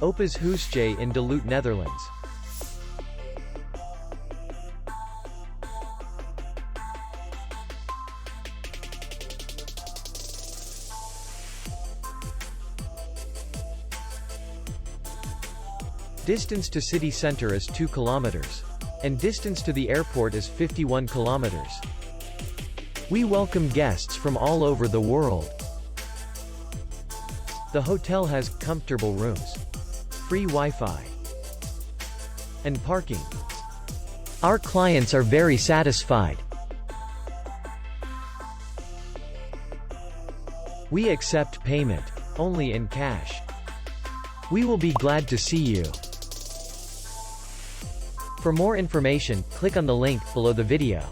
Opa's huisje in Lutte, Netherlands. Distance to city center is 2 kilometers. And distance to the airport is 51 kilometers. We welcome guests from all over the world. The hotel has comfortable rooms, free Wi-Fi, and parking. Our clients are very satisfied. We accept payment only in cash. We will be glad to see you. For more information, click on the link below the video.